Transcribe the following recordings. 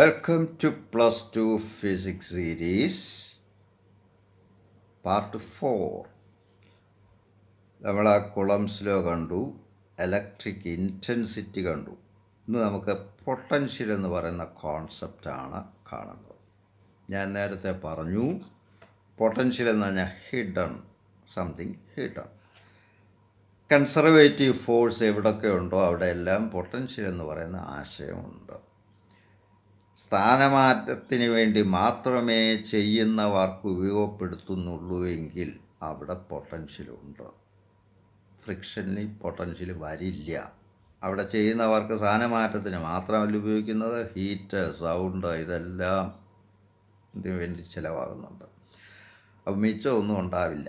Welcome to Plus 2 Physics Series, Part 4. നമ്മൾ ആ കുളംസ് law കണ്ടു, ഇലക്ട്രിക് ഇൻറ്റൻസിറ്റി കണ്ടു. ഇന്ന് നമുക്ക് പൊട്ടൻഷ്യൽ എന്ന് പറയുന്ന കോൺസെപ്റ്റാണ് കാണുന്നത്. ഞാൻ നേരത്തെ പറഞ്ഞു, പൊട്ടൻഷ്യൽ എന്ന് പറഞ്ഞാൽ hidden, something hidden. Conservative force എവിടെയൊക്കെ ഉണ്ടോ അവിടെയെല്ലാം പൊട്ടൻഷ്യൽ എന്ന് പറയുന്ന ആശയമുണ്ട്. സ്ഥാനമാറ്റത്തിന് വേണ്ടി മാത്രമേ ചെയ്യുന്ന വർക്ക് ഉപയോഗപ്പെടുത്തുന്നുള്ളൂ എങ്കിൽ അവിടെ പൊട്ടൻഷ്യലുണ്ട്. ഫ്രിക്ഷനിൽ പൊട്ടൻഷ്യൽ വരില്ല. അവിടെ ചെയ്യുന്ന വർക്ക് സ്ഥാനമാറ്റത്തിന് മാത്രമല്ല ഉപയോഗിക്കുന്നത്, ഹീറ്റ്, സൗണ്ട് ഇതെല്ലാം ഇതിനു വേണ്ടി ചിലവാകുന്നുണ്ട്. അപ്പോൾ മിച്ചമൊന്നും ഉണ്ടാവില്ല.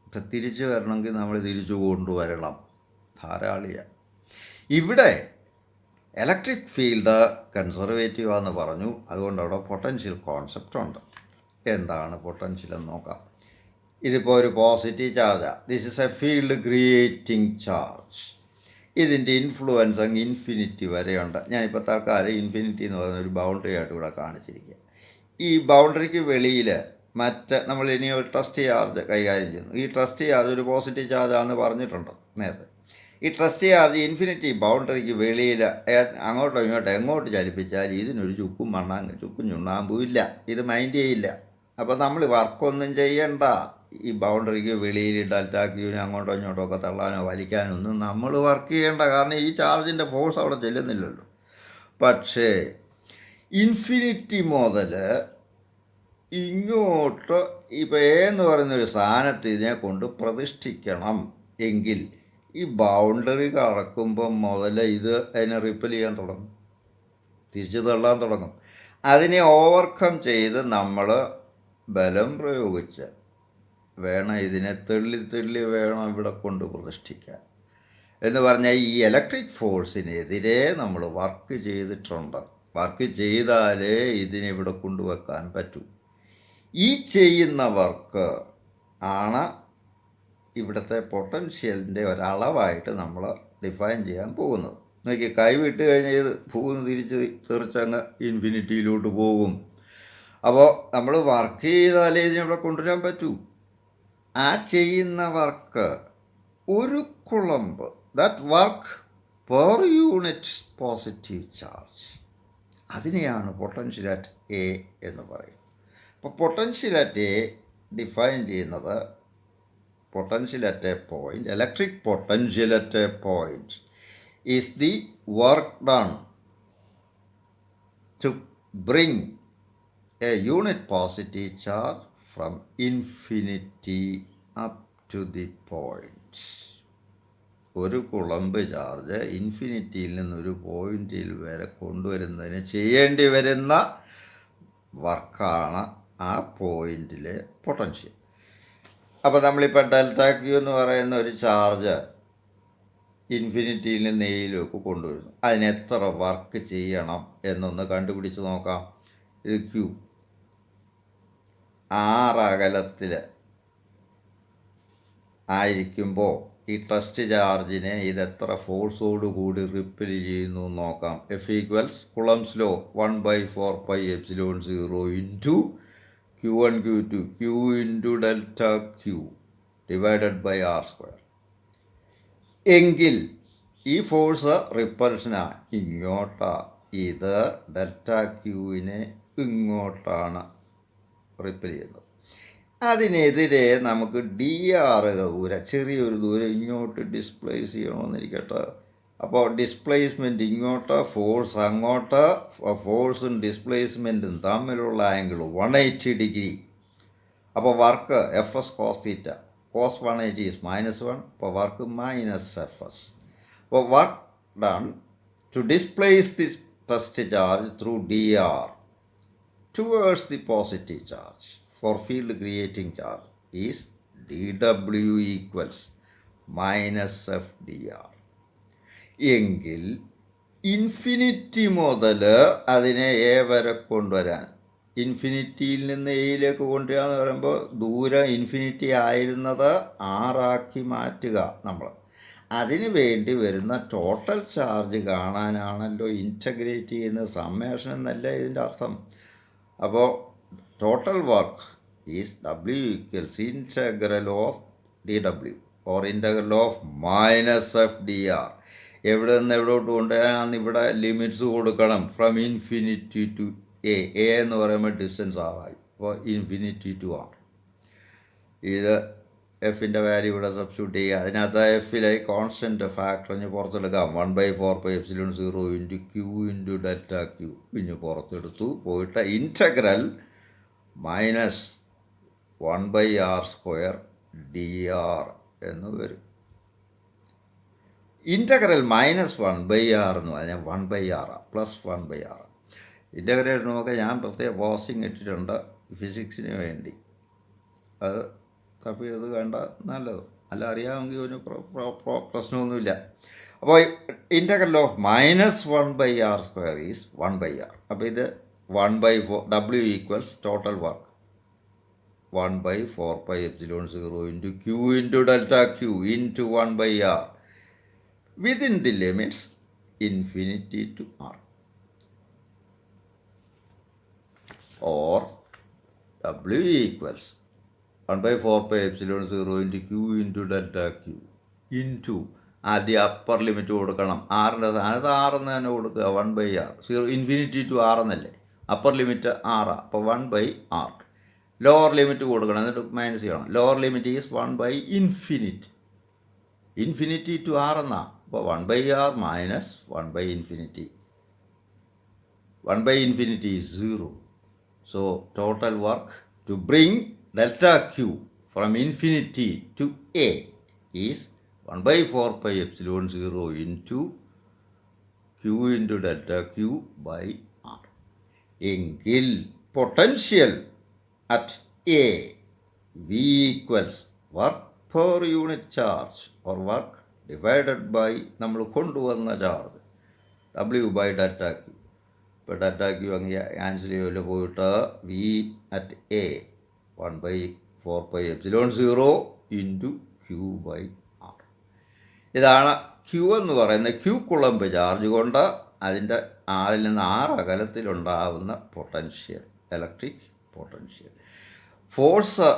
ഇപ്പം തിരിച്ചു വരണമെങ്കിൽ നമ്മൾ തിരിച്ചു കൊണ്ടുവരണം, ധാരാളിയാണ്. ഇവിടെ ഇലക്ട്രിക് ഫീൽഡ് കൺസർവേറ്റീവാന്ന് പറഞ്ഞു, അതുകൊണ്ട് അവിടെ പൊട്ടൻഷ്യൽ കോൺസെപ്റ്റ് ഉണ്ട്. എന്താണ് പൊട്ടൻഷ്യൽ എന്ന് നോക്കാം. ഇതിപ്പോൾ ഒരു പോസിറ്റീവ് ചാർജാണ്. This is a field creating charge. ഇതിൻ്റെ ഇൻഫ്ലുവൻസ് അങ്ങ് ഇൻഫിനിറ്റി വരെയുണ്ട്. ഞാനിപ്പോൾ തൽക്കാലം ഇൻഫിനിറ്റി എന്ന് പറയുന്ന ഒരു ബൗണ്ടറി ആയിട്ട് ഇവിടെ കാണിച്ചിരിക്കുക. ഈ ബൗണ്ടറിക്ക് വെളിയിൽ നമ്മൾ ഇനി ഒരു ട്രസ്റ്റ് ചാർജ് കൈകാര്യം ചെയ്യുന്നു. ഈ ട്രസ്റ്റ് ചാർജ് ഒരു പോസിറ്റീവ് ചാർജാണെന്ന് പറഞ്ഞിട്ടുണ്ട് നേരത്തെ. ഈ ട്രസ്റ്റ് ചാർജ് ഇൻഫിനിറ്റി ബൗണ്ടറിക്ക് വെളിയിൽ അങ്ങോട്ടോ ഇങ്ങോട്ടോ എങ്ങോട്ട് ചലിപ്പിച്ചാൽ ഇതിനൊരു ചുക്കും ചുണ്ണാമ്പും ഇല്ല. ഇത് മൈൻഡ് ചെയ്യില്ല. അപ്പോൾ നമ്മൾ വർക്കൊന്നും ചെയ്യണ്ട. ഈ ബൗണ്ടറിക്ക് വെളിയിൽ ഡെൽറ്റാ ക്യൂവിനെ അങ്ങോട്ടോ ഇങ്ങോട്ടോ ഒക്കെ തള്ളാനോ വലിക്കാനോ ഒന്നും നമ്മൾ വർക്ക് ചെയ്യേണ്ട. കാരണം ഈ ചാർജിൻ്റെ ഫോഴ്സ് അവിടെ ചെല്ലുന്നില്ലല്ലോ. പക്ഷേ ഇൻഫിനിറ്റി മുതൽ ഇങ്ങോട്ട് ഇപ്പോൾ എന്ന് പറയുന്നൊരു സ്ഥാനത്ത് ഇതിനെ കൊണ്ട് പ്രതിഷ്ഠിക്കണം എങ്കിൽ ഈ ബൗണ്ടറി കടക്കുമ്പം മുതൽ ഇത് അതിനെ റിപ്പൽ ചെയ്യാൻ തുടങ്ങും, തിരിച്ചു തള്ളാൻ തുടങ്ങും. അതിനെ ഓവർകം ചെയ്ത് നമ്മൾ ബലം പ്രയോഗിച്ച് വേണം ഇതിനെ തള്ളി വേണം ഇവിടെ കൊണ്ട് പ്രതിഷ്ഠിക്കാൻ. എന്ന് പറഞ്ഞാൽ ഈ ഇലക്ട്രിക് ഫോഴ്സിനെതിരെ നമ്മൾ വർക്ക് ചെയ്തിട്ടുണ്ട്. വർക്ക് ചെയ്താലേ ഇതിനെ ഇവിടെ കൊണ്ടുവെക്കാൻ പറ്റൂ. ഈ ചെയ്യുന്ന വർക്ക് ആണ് ഇവിടുത്തെ പൊട്ടൻഷ്യലിൻ്റെ ഒരളവായിട്ട് നമ്മൾ ഡിഫൈൻ ചെയ്യാൻ പോകുന്നത്. നോക്കി, കൈവിട്ട് കഴിഞ്ഞാൽ ഇത് ഭൂമി തെറിച്ചങ്ങ് ഇൻഫിനിറ്റിയിലോട്ട് പോകും. അപ്പോൾ നമ്മൾ വർക്ക് ചെയ്താലേ ഇതിനിവിടെ കൊണ്ടുവരാൻ പറ്റൂ. ആ ചെയ്യുന്ന വർക്ക് ഒരു കുളമ്പ്, that work per unit positive charge, അതിനെയാണ് പൊട്ടൻഷ്യൽ അറ്റ് എ എന്ന് പറയുന്നത്. അപ്പോൾ പൊട്ടൻഷ്യൽ അറ്റ് എ ഡിഫൈൻ ചെയ്യുന്നത് potential at a point, electric potential at a point is the work done to bring a unit positive charge from infinity up to the point. ഒരു കുളമ്പ് charge ഇൻഫിനിറ്റിയിൽ നിന്നൊരു പോയിന്റിൽ വരെ കൊണ്ടുവരുന്നതിന് ചെയ്യേണ്ടി വരുന്ന വർക്കാണ് ആ പോയിന്റിലെ പൊട്ടൻഷ്യൽ. അപ്പോൾ നമ്മളിപ്പോൾ ഡെൽറ്റാ ക്യൂ എന്ന് പറയുന്ന ഒരു ചാർജ് ഇൻഫിനിറ്റിയിൽ നിന്ന് എയിലേക്ക് കൊണ്ടുവരുന്നു. അതിന് എത്ര വർക്ക് ചെയ്യണം എന്നൊന്ന് കണ്ടുപിടിച്ച് നോക്കാം. ഇത് ക്യൂ 6 അകലത്തിൽ ആയിരിക്കുമ്പോൾ ഈ ട്രസ്റ്റ് ചാർജിനെ ഇതെത്ര ഫോഴ്സോടുകൂടി റിപ്പൽ ചെയ്യുന്നു നോക്കാം. F equals Coulomb's law 1/4πε0 into Q1 Q2 Q into delta Q divided by R square. എങ്കിൽ ഈ ഫോഴ്സ് റിപ്പൾഷനാണ്, ഇങ്ങോട്ടാണ്. ഇത് ഡെൽറ്റ ക്യൂവിനെ ഇങ്ങോട്ടാണ് റിപ്പൽ ചെയ്യുന്നത്. അതിനെതിരെ നമുക്ക് ഡി ആർ ദൂരം, ചെറിയൊരു ദൂരം ഇങ്ങോട്ട് ഡിസ്പ്ലേസ് ചെയ്യണമെന്നിരിക്കട്ടെ. അപ്പോൾ ഡിസ്പ്ലേസ്മെൻറ്റ് ഇങ്ങോട്ട്, ഫോഴ്സ് അങ്ങോട്ട്. ഫോഴ്സും ഡിസ്പ്ലേസ്മെൻറ്റും തമ്മിലുള്ള ആംഗിൾ 180 ഡിഗ്രി. അപ്പോൾ work F S cos theta, cos 180 is -1. അപ്പോൾ വർക്ക് -FS. അപ്പോൾ work done to displace this test charge through DR towards the positive charge for field creating charge is DW equals -FdR. എങ്കിൽ infinity മുതൽ അതിനെ A വരെ കൊണ്ടുവരാൻ, ഇൻഫിനിറ്റിയിൽ നിന്ന് എയിലേക്ക് കൊണ്ടുവരിക എന്ന് പറയുമ്പോൾ ദൂരം ഇൻഫിനിറ്റി ആയിരുന്നത് 6 ആക്കി മാറ്റുക നമ്മൾ. അതിന് വേണ്ടി വരുന്ന ടോട്ടൽ ചാർജ് കാണാനാണല്ലോ ഇൻറ്റഗ്രേറ്റ് ചെയ്യുന്ന സമ്മേഷൻ എന്നല്ല ഇതിൻ്റെ അർത്ഥം. അപ്പോൾ total work is W equals integral of D W or integral of minus F D R. എവിടെ നിന്ന് എവിടോട്ട് കൊണ്ടുവരാൻ ഇവിടെ ലിമിറ്റ്സ് കൊടുക്കണം. ഫ്രം ഇൻഫിനിറ്റി ടു എ എന്ന് പറയുമ്പോൾ ഡിസ്റ്റൻസ് ആറായി. അപ്പോൾ ഇൻഫിനിറ്റി ടു ആർ. ഇത് എഫിൻ്റെ വാല്യൂ ഇവിടെ സബ്സ്റ്റിറ്റ്യൂട്ട് ചെയ്യുക. അതിനകത്ത് എഫിലെ കോൺസ്റ്റൻറ്റ് ഫാക്ടറിന് പുറത്തെടുക്കാം. 1/4πε0 into Q into delta Q ഇഞ്ഞ് പുറത്തെടുത്തു. പോയിട്ട് ഇൻറ്റഗ്രൽ മൈനസ് 1/r² dr എന്ന് വരും. ഇൻറ്റഗ്രൽ മൈനസ് 1/r എന്ന് പറഞ്ഞാൽ 1/r പ്ലസ് 1/r. ഇൻറ്റഗ്രേറ്റ് നോക്കുക. ഞാൻ പ്രത്യേക പോസ്റ്റിംഗ് ഇട്ടിട്ടുണ്ട് ഫിസിക്സിന് വേണ്ടി. അത് തപ്പി ഇത് വേണ്ട, നല്ലത്. അല്ല അറിയാമെങ്കിൽ ഒരു പ്രശ്നമൊന്നുമില്ല. അപ്പോൾ integral of minus 1/r² is 1/r. അപ്പോൾ ഇത് 1/4 W equals total work 1/4πε0 into Q into delta Q into 1/r within the limits infinity to r, or w equals 1/4πε0 into Q into delta Q into ആദ്യം upper limit കൊടുക്കണം. ആറിൻ്റെ സ്ഥാനത്ത് ആറെന്ന് തന്നെ കൊടുക്കുക. 1/r. 0 infinity to R എന്നല്ലേ, upper limit ആറാണ്. അപ്പോൾ 1/r. ലോവർ ലിമിറ്റ് കൊടുക്കണം, എന്നിട്ട് മൈനസ് ചെയ്യണം. ലോവർ ലിമിറ്റ് ഈസ് 1/ഇൻഫിനിറ്റി. ഇൻഫിനിറ്റി ടു ആർ എന്നാണ്. അപ്പോൾ 1/r മൈനസ് 1/ഇൻഫിനിറ്റി. 1/ഇൻഫിനിറ്റി is 0. So total work to bring delta Q from infinity to A is 1/4πε0 into Q into delta Q by R. എങ്കിൽ potential at A, V equals work per unit charge or work divided by നമ്മൾ കൊണ്ടുവന്ന ചാർജ് W by delta Q. ഇപ്പോൾ delta Q അങ്ങ് cancel ചെയ്യുമല്ലോ. പോയിട്ട് V at A 1/4πε0 into Q by R. ഇതാണ് Q എന്ന് പറയുന്നത്. ക്യൂ കുളമ്പ് ചാർജ് കൊണ്ട് അതിൻ്റെ ആറിൽ നിന്ന് 6 അകലത്തിലുണ്ടാകുന്ന potential, electric potential. Force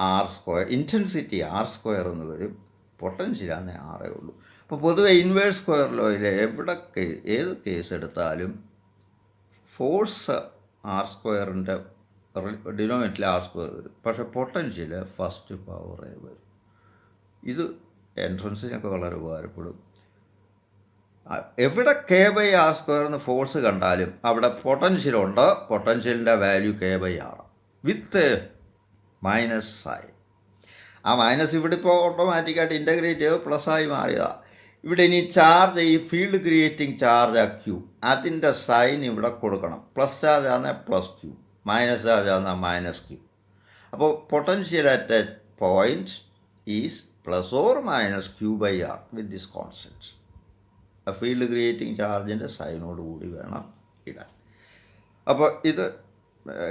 r², intensity r² എന്ന് വരും. പൊട്ടൻഷ്യലാന്നേ 6 ഉള്ളൂ. അപ്പോൾ പൊതുവെ ഇൻവേഴ്സ് സ്ക്വയർ ലോയിൽ എവിടെ ഏത് കേസ് എടുത്താലും ഫോഴ്സ് r²ൻ്റെ ഡിനോമിനേറ്ററിൽ r² വരും. പക്ഷേ പൊട്ടൻഷ്യൽ ഫസ്റ്റ് പവറേ വരും. ഇത് എൻട്രൻസിനൊക്കെ വളരെ ഉപകാരപ്പെടും. എവിടെ k/r² എന്ന് ഫോഴ്സ് കണ്ടാലും അവിടെ പൊട്ടൻഷ്യലുണ്ട്. പൊട്ടൻഷ്യലിൻ്റെ വാല്യൂ k/r വിത്ത് മൈനസ് ആയി. ആ മൈനസ് ഇവിടെ ഇപ്പോൾ ഓട്ടോമാറ്റിക്കായിട്ട് ഇൻ്റഗ്രേറ്റ് ചെയ്ത് പ്ലസ്സായി മാറിയതാണ്. ഇവിടെ ഇനി ചാർജ്, ഈ ഫീൽഡ് ക്രിയേറ്റിംഗ് ചാർജ് ക്യൂ, അതിൻ്റെ സൈൻ ഇവിടെ കൊടുക്കണം. പ്ലസ് ചാർജ് ആണ് പ്ലസ് ക്യൂ, മൈനസ് ചാർജ് ആണ് മൈനസ് ക്യൂ. അപ്പോൾ potential at a point is plus or minus q/r with this constant. Field creating ചാർജിൻ്റെ സൈനോട് കൂടി വേണം ഇടാൻ. അപ്പോൾ ഇത്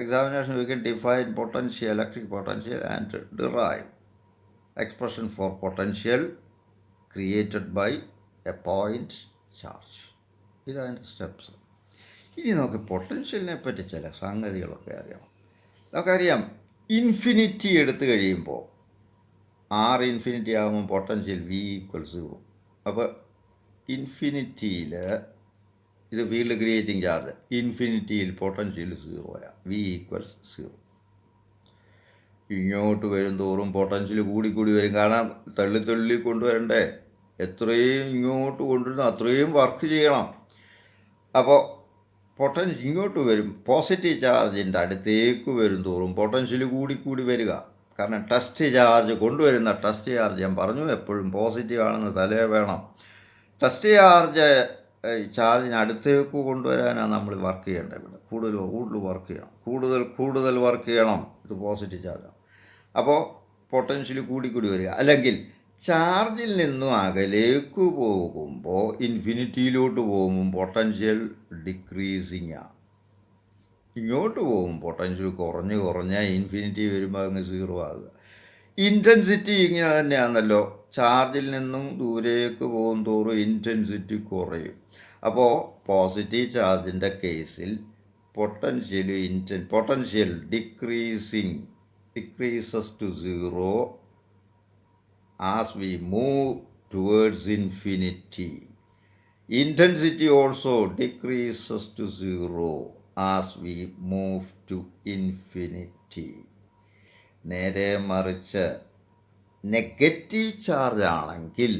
examination we can define potential, electric potential, and derive expression for potential created by a point charge. ഇതാണ് steps. ഇനി നമുക്ക് പൊട്ടൻഷ്യലിനെ പറ്റി ചില സംഗതികളൊക്കെ അറിയണം. നമുക്കറിയാം ഇൻഫിനിറ്റി എടുത്തു കഴിയുമ്പോൾ r ഇൻഫിനിറ്റി ആകുമ്പോൾ പൊട്ടൻഷ്യൽ v = 0. അപ്പോൾ ഇൻഫിനിറ്റിയിൽ ഇത് ഫീൽഡ് ക്രിയേറ്റിംഗ് ചാർജ്, ഇൻഫിനിറ്റിയിൽ പൊട്ടൻഷ്യൽ 0 v = 0. ഇങ്ങോട്ട് വരും തോറും പൊട്ടൻഷ്യൽ കൂടിക്കൂടി വരും. കാരണം തള്ളി കൊണ്ടുവരണ്ടേ, എത്രയും ഇങ്ങോട്ട് കൊണ്ടുവരുന്ന അത്രയും വർക്ക് ചെയ്യണം. അപ്പോൾ പൊട്ടൻഷ്യൽ ഇങ്ങോട്ട് വരും, പോസിറ്റീവ് ചാർജിൻ്റെ അടുത്തേക്ക് വരും തോറും പൊട്ടൻഷ്യൽ കൂടിക്കൂടി വരിക. കാരണം ടെസ്റ്റ് ചാർജ് കൊണ്ടുവരുന്ന ടെസ്റ്റ് ചാർജ് ഞാൻ പറഞ്ഞു എപ്പോഴും പോസിറ്റീവ് ആണെന്ന് തലേ വേണം. ടെസ്റ്റ് ചാർജിന് അടുത്തേക്ക് കൊണ്ടുവരാനാണ് നമ്മൾ വർക്ക് ചെയ്യേണ്ടത്. ഇവിടെ കൂടുതൽ വർക്ക് ചെയ്യണം, കൂടുതൽ വർക്ക് ചെയ്യണം. ഇത് പോസിറ്റീവ് ചാർജാണ്. അപ്പോൾ പൊട്ടൻഷ്യൽ കൂടിക്കൂടി വരിക. അല്ലെങ്കിൽ ചാർജിൽ നിന്നും അകലേക്ക് പോകുമ്പോൾ, ഇൻഫിനിറ്റിയിലോട്ട് പോകുമ്പോൾ പൊട്ടൻഷ്യൽ ഡിക്രീസിങ് ആണ്. ഇങ്ങോട്ട് പോകും പൊട്ടൻഷ്യൽ കുറഞ്ഞ് ഇൻഫിനിറ്റി വരുമ്പോൾ അങ്ങ് 0 ആകുക. ഇൻറ്റൻസിറ്റി ഇങ്ങനെ തന്നെയാണല്ലോ. ചാർജിൽ നിന്നും ദൂരേക്ക് പോകും തോറും ഇൻറ്റൻസിറ്റി കുറയും. അപ്പോൾ പോസിറ്റീവ് ചാർജിൻ്റെ കേസിൽ potential decreases to zero as we move towards infinity. Intensity also decreases to zero as we move to infinity. നേരെ മറിച്ച് നെഗറ്റീവ് ചാർജ് ആണെങ്കിൽ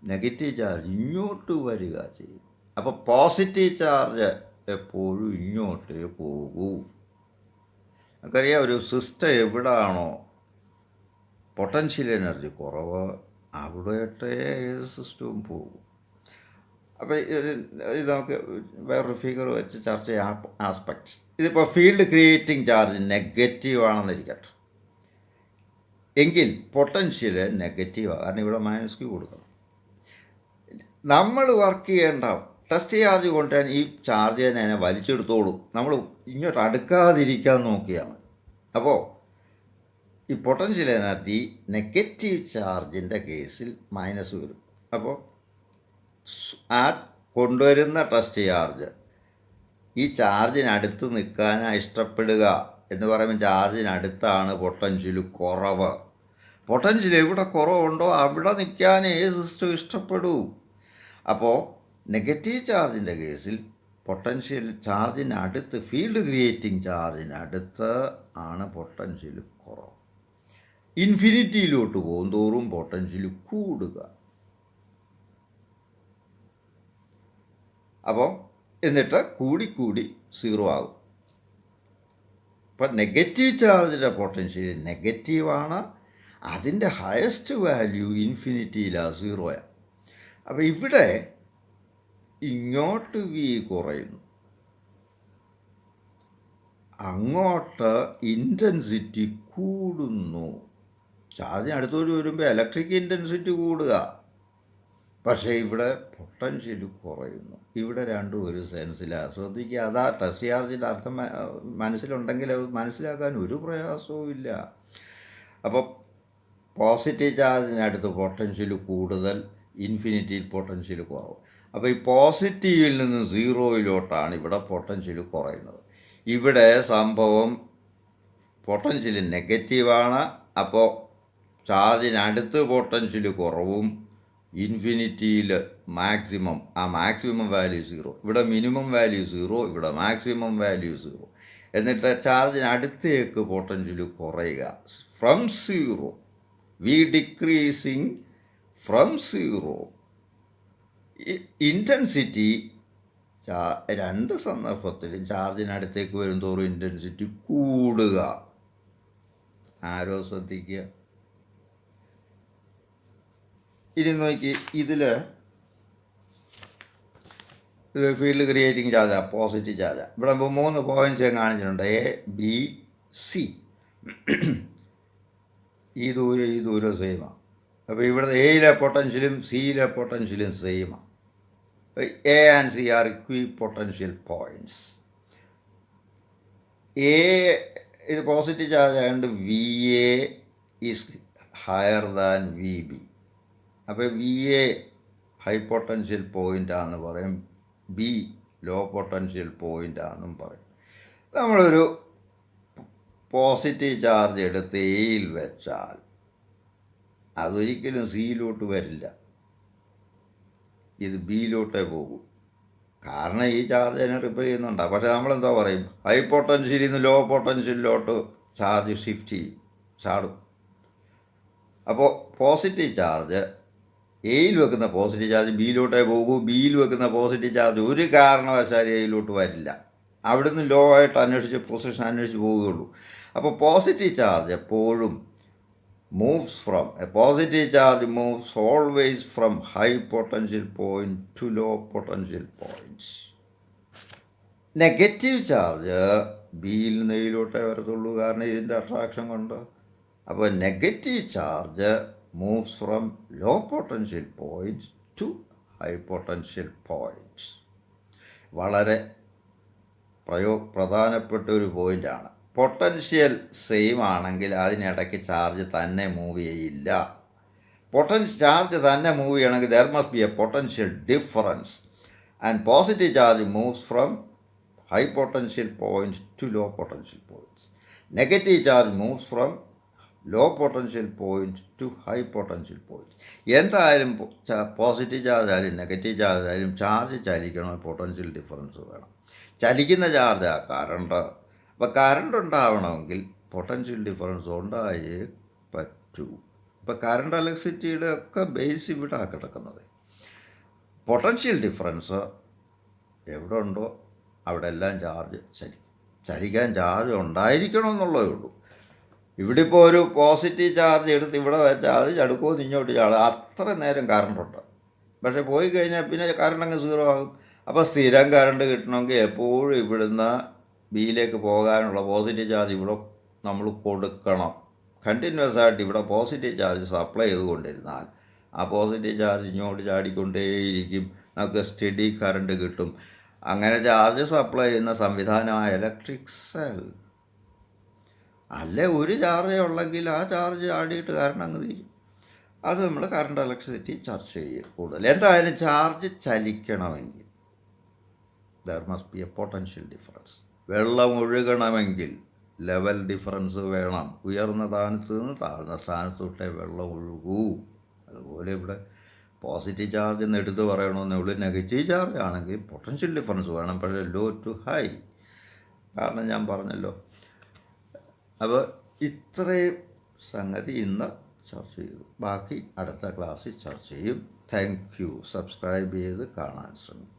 നെഗറ്റീവ് ചാർജ് ഇങ്ങോട്ട് വരിക ചെയ്യും. അപ്പോൾ പോസിറ്റീവ് ചാർജ് എപ്പോഴും ഇങ്ങോട്ടേ പോകൂ. നമുക്കറിയാം, ഒരു സിസ്റ്റം എവിടാണോ പൊട്ടൻഷ്യൽ എനർജി കുറവ് അവിടെയായിട്ടേ ഏത് സിസ്റ്റവും പോകും. അപ്പോൾ ഇത് നമുക്ക് വേറൊരു ഫിഗർ വെച്ച് ചർച്ച ചെയ്യാം ആസ്പെക്ട്സ്. ഇതിപ്പോൾ ഫീൽഡ് ക്രിയേറ്റിംഗ് ചാർജ് നെഗറ്റീവ് ആണെന്നിരിക്കട്ടെ, എങ്കിൽ പൊട്ടൻഷ്യൽ നെഗറ്റീവാണ്. കാരണം ഇവിടെ -Q കൊടുക്കണം. നമ്മൾ വർക്ക് ചെയ്യേണ്ട ടെസ്റ്റ് ചാർജ് കൊണ്ടുവരാൻ ഈ ചാർജ് തന്നെ വലിച്ചെടുത്തോളും. നമ്മൾ ഇങ്ങോട്ട് അടുക്കാതിരിക്കാൻ നോക്കിയാൽ മതി. അപ്പോൾ ഈ പൊട്ടൻഷ്യൽ എനർജി നെഗറ്റീവ് ചാർജിൻ്റെ കേസിൽ മൈനസ് വരും. അപ്പോൾ ആ കൊണ്ടുവരുന്ന ടെസ്റ്റ് ചാർജ് ഈ ചാർജിനടുത്ത് നിൽക്കാനാണ് ഇഷ്ടപ്പെടുക എന്ന് പറയുമ്പോൾ ചാർജിനടുത്താണ് പൊട്ടൻഷ്യൽ കുറവ്. പൊട്ടൻഷ്യൽ എവിടെ കുറവുണ്ടോ അവിടെ നിൽക്കാനേ സിസ്റ്റം ഇഷ്ടപ്പെടൂ. അപ്പോൾ നെഗറ്റീവ് ചാർജിൻ്റെ കേസിൽ പൊട്ടൻഷ്യൽ ചാർജിനടുത്ത്, ഫീൽഡ് ക്രിയേറ്റിംഗ് ചാർജിനടുത്ത് ആണ് പൊട്ടൻഷ്യൽ കുറവ്. ഇൻഫിനിറ്റിയിലോട്ട് പോകും തോറും പൊട്ടൻഷ്യൽ കൂടുക. അപ്പോൾ എന്നിട്ട് കൂടിക്കൂടി 0 ആകും. അപ്പം നെഗറ്റീവ് ചാർജിൻ്റെ പൊട്ടൻഷ്യൽ നെഗറ്റീവാണ്. അതിൻ്റെ ഹയസ്റ്റ് വാല്യൂ ഇൻഫിനിറ്റിയിലാണ്, 0. അപ്പോൾ ഇവിടെ ഇങ്ങോട്ട് V കുറയുന്നു, അങ്ങോട്ട് ഇൻറ്റൻസിറ്റി കൂടുന്നു. ചാർജിനടുത്തോട്ട് വരുമ്പോൾ ഇലക്ട്രിക് ഇൻറ്റൻസിറ്റി കൂടുക, പക്ഷേ ഇവിടെ പൊട്ടൻഷ്യൽ കുറയുന്നു. ഇവിടെ രണ്ടും ഒരു സെൻസിലാണ്. ശ്രദ്ധിക്കുക, അതാ ടെസ്റ്റ് ചാർജിൻ്റെ അർത്ഥം മനസ്സിലുണ്ടെങ്കിൽ അത് മനസ്സിലാക്കാൻ ഒരു പ്രയാസവും ഇല്ല. അപ്പോൾ പോസിറ്റീവ് ചാർജിനടുത്ത് പൊട്ടൻഷ്യൽ കൂടുതൽ, ഇൻഫിനിറ്റിയിൽ പൊട്ടൻഷ്യൽ കുറവ്. അപ്പോൾ ഈ പോസിറ്റീവിൽ നിന്ന് 0യിലോട്ടാണ് ഇവിടെ പൊട്ടൻഷ്യൽ കുറയുന്നത്. ഇവിടെ സംഭവം പൊട്ടൻഷ്യൽ നെഗറ്റീവാണ്. അപ്പോൾ ചാർജിനടുത്ത് പൊട്ടൻഷ്യൽ കുറവും, ഇൻഫിനിറ്റിയിൽ മാക്സിമം വാല്യൂ 0. ഇവിടെ മിനിമം വാല്യൂ 0, ഇവിടെ മാക്സിമം വാല്യൂ 0. എന്നിട്ട് ചാർജിനടുത്തേക്ക് പൊട്ടൻഷ്യൽ കുറയുക. From 0 V decreasing from 0. Intensity രണ്ട് സന്ദർഭത്തിലും ചാർജിനടുത്തേക്ക് വരും തോറും ഇൻറ്റൻസിറ്റി കൂടുക. ആരോ ശ്രദ്ധിക്കുക. ഇനി നോക്കി, ഇതിൽ ഫീൽഡ് ക്രിയേറ്റിംഗ് ചാർജാണ്, പോസിറ്റീവ് ചാർജാണ്. ഇവിടെ 3 പോയിൻറ്റ്സ് ഞാൻ കാണിച്ചിട്ടുണ്ട്, A, B, C. ഈ ദൂരം സെയിമാണ്. അപ്പോൾ ഇവിടെ എയിലെ പൊട്ടൻഷ്യലും സിയിലെ പൊട്ടൻഷ്യലും സെയിമാണ്. A and C are equipotential points. A ഇത് പോസിറ്റീവ് ചാർജ് ആയതുകൊണ്ട് VA is higher than VB. അപ്പോൾ VA ഹൈ പൊട്ടൻഷ്യൽ പോയിൻ്റാണെന്ന് പറയും, B ലോ പൊട്ടൻഷ്യൽ പോയിൻ്റാണെന്നും പറയും. നമ്മളൊരു പോസിറ്റീവ് ചാർജ് എടുത്ത് എയിൽ വെച്ചാൽ അതൊരിക്കലും സിയിലോട്ട് വരില്ല, ഇത് ബിയിലോട്ടേ പോകും. കാരണം ഈ ചാർജ് അതിനെ റിപ്പയർ ചെയ്യുന്നുണ്ടാകും. പക്ഷേ നമ്മളെന്താ പറയും, ഹൈ പൊട്ടൻഷ്യലിൽ നിന്ന് ലോ പൊട്ടൻഷ്യലിലോട്ട് ചാർജ് ഷിഫ്റ്റ് ചെയ്യും, ചാടും. അപ്പോൾ പോസിറ്റീവ് ചാർജ് എയിൽ വെക്കുന്ന പോസിറ്റീവ് ചാർജ് ബിയിലോട്ടേ പോകൂ, ബിയിൽ വെക്കുന്ന പോസിറ്റീവ് ചാർജ് ഒരു കാരണവശാലും എയിലോട്ട് വരില്ല, അവിടുന്ന് ലോ ആയിട്ട് അന്വേഷിച്ച് പൊസിഷൻ അന്വേഷിച്ച് പോവുകയുള്ളൂ. അപ്പോൾ പോസിറ്റീവ് ചാർജ് എപ്പോഴും a positive charge moves always from high potential point to low potential points. Negative charge ബിയിൽ നിന്ന് എയിലോട്ടേ വരത്തുള്ളൂ, കാരണം ഇതിൻ്റെ അട്രാക്ഷൻ കൊണ്ട്. അപ്പോൾ negative charge moves from low potential points to high potential points. വളരെ പ്രധാനപ്പെട്ട ഒരു പോയിൻ്റാണ്. പൊട്ടൻഷ്യൽ സെയിം ആണെങ്കിൽ അതിനിടയ്ക്ക് ചാർജ് തന്നെ മൂവ് ചെയ്യില്ല. ചാർജ് തന്നെ മൂവ് ചെയ്യണമെങ്കിൽ there must be a potential difference and positive charge moves from high potential point to low potential points. Negative charge moves from low potential point to high potential point. എന്തായാലും positive charge ആയാലും negative charge ആയാലും charge ചലിക്കണം, potential difference വേണം. ചലിക്കുന്ന ചാർജാണ് current. അപ്പോൾ current ഉണ്ടാവണമെങ്കിൽ potential difference ഉണ്ടായേ പറ്റൂ. ഇപ്പോൾ കറണ്ട് ഇലക്ട്രിസിറ്റിയുടെ ഒക്കെ ബേസ് ഇവിടെ കിടക്കുന്നത്. പൊട്ടൻഷ്യൽ ഡിഫറൻസ് എവിടെ ഉണ്ടോ അവിടെ എല്ലാം ചാർജ് ചലിക്കും. ചലിക്കാൻ ചാർജ് ഉണ്ടായിരിക്കണമെന്നുള്ളതേ ഉള്ളൂ. ഇവിടെ ഇപ്പോൾ ഒരു പോസിറ്റീവ് ചാർജ് എടുത്ത് ഇവിടെ വെച്ചാൽ അത് ചടുക്കോ ഇങ്ങോട്ട് ചാടും, അത്ര നേരം കറണ്ടുണ്ട്. പക്ഷേ പോയി കഴിഞ്ഞാൽ പിന്നെ കറണ്ട് അങ്ങ് സീറോ ആകും. അപ്പോൾ സ്ഥിരം കറണ്ട് കിട്ടണമെങ്കിൽ എപ്പോഴും ഇവിടുന്ന് ബിയിലേക്ക് പോകാനുള്ള പോസിറ്റീവ് ചാർജ് ഇവിടെ നമ്മൾ കൊടുക്കണം. കണ്ടിന്യൂസ് ആയിട്ട് ഇവിടെ പോസിറ്റീവ് ചാർജ് സപ്ലൈ ചെയ്തുകൊണ്ടിരുന്നാൽ ആ പോസിറ്റീവ് ചാർജ് ഇങ്ങോട്ട് ചാടിക്കൊണ്ടേയിരിക്കും, നമുക്ക് സ്റ്റഡി കറണ്ട് കിട്ടും. അങ്ങനെ ചാർജ് സപ്ലൈ ചെയ്യുന്ന സംവിധാനമായ ഇലക്ട്രിക് സെൽ. അല്ലേ ഒരു ചാർജേ ഉള്ളെങ്കിൽ ആ ചാർജ് ആടിയിട്ട് കറണ്ട് അങ്ങ് തീരും. അത് നമ്മൾ കറണ്ട് ഇലക്ട്രിസിറ്റി ചർച്ച ചെയ്യും കൂടുതൽ. എന്തായാലും ചാർജ് ചലിക്കണമെങ്കിൽ there must be a potential difference. വെള്ളം ഒഴുകണമെങ്കിൽ ലെവൽ ഡിഫറൻസ് വേണം. ഉയർന്ന സ്ഥാനത്ത് നിന്ന് താഴ്ന്ന സ്ഥാനത്തോട്ടേ വെള്ളം ഒഴുകൂ. അതുപോലെ ഇവിടെ പോസിറ്റീവ് ചാർജ് എന്ന് എടുത്ത് പറയണമെന്നേ ഉള്ളൂ. നെഗറ്റീവ് ചാർജ് ആണെങ്കിൽ പൊട്ടൻഷ്യൽ ഡിഫറൻസ് വേണം, പക്ഷേ ലോ ടു ഹൈ. കാരണം ഞാൻ പറഞ്ഞല്ലോ. അപ്പോൾ ഇത്രയും സംഗതി ഇന്ന് ചർച്ച ചെയ്തു. ബാക്കി അടുത്ത ക്ലാസ്സിൽ ചർച്ച ചെയ്യും. Thank you. സബ്സ്ക്രൈബ് ചെയ്ത് കാണാൻ ശ്രമിക്കും.